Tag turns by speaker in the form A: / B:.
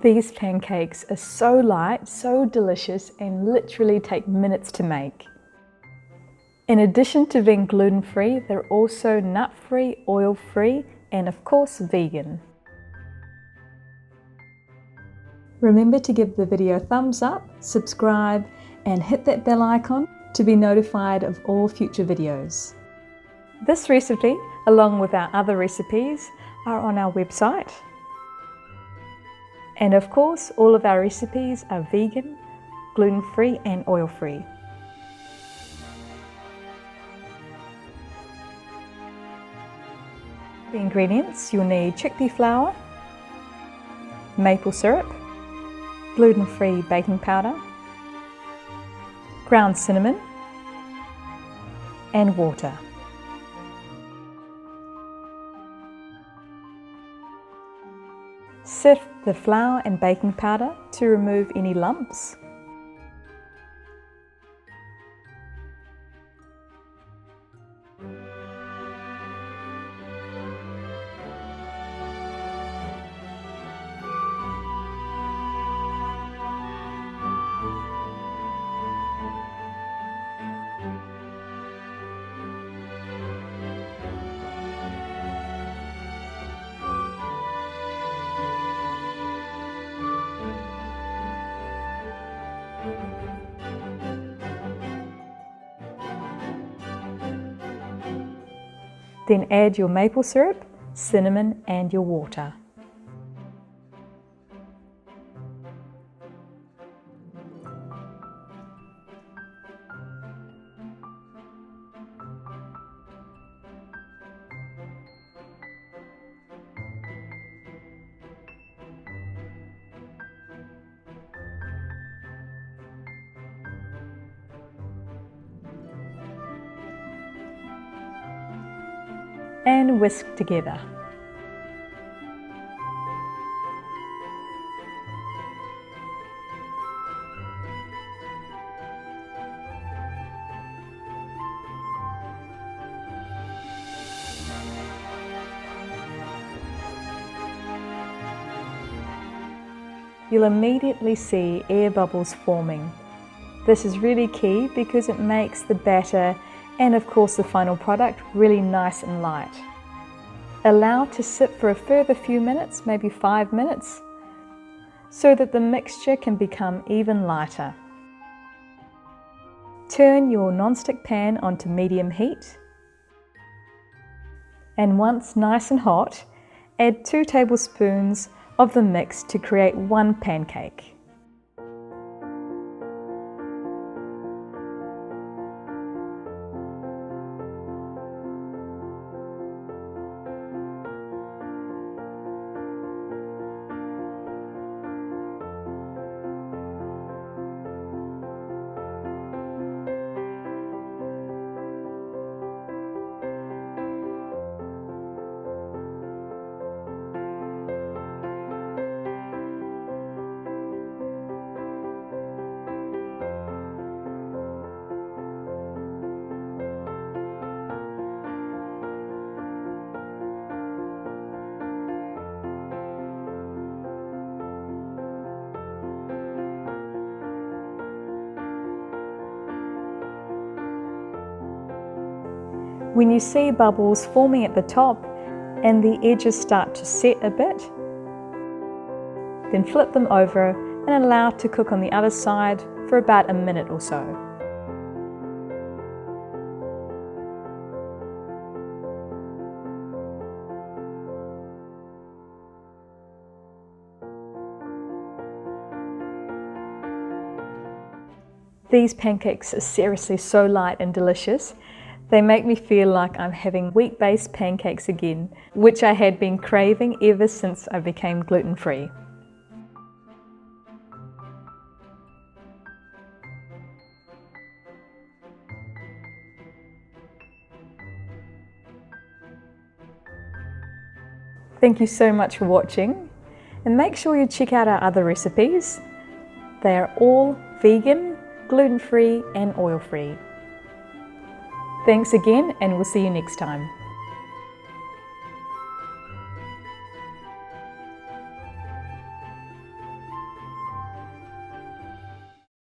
A: These pancakes are so light, so delicious, and literally take minutes to make. In addition to being gluten-free, they're also nut-free, oil-free, and of course vegan. Remember to give the video a thumbs up, subscribe, and hit that bell icon to be notified of all future videos. This recipe, along with our other recipes, are on our website. And of course, all of our recipes are vegan, gluten-free, and oil-free. The ingredients: you'll need chickpea flour, maple syrup, gluten-free baking powder, ground cinnamon, and water. Sift the flour and baking powder to remove any lumps. Then add your maple syrup, cinnamon, and your water. And whisk together. You'll immediately see air bubbles forming. This is really key because it makes the batter and of course the final product really nice and light. Allow to sit for a further few minutes, maybe 5 minutes, so that the mixture can become even lighter. Turn your non-stick pan onto medium heat, and once nice and hot, add 2 tablespoons of the mix to create 1 pancake. When you see bubbles forming at the top and the edges start to set a bit, then flip them over and allow to cook on the other side for about a minute or so. These pancakes are seriously so light and delicious. They make me feel like I'm having wheat-based pancakes again, which I had been craving ever since I became gluten-free. Thank you so much for watching, and make sure you check out our other recipes. They are all vegan, gluten-free and oil-free. Thanks again, and we'll see you next time.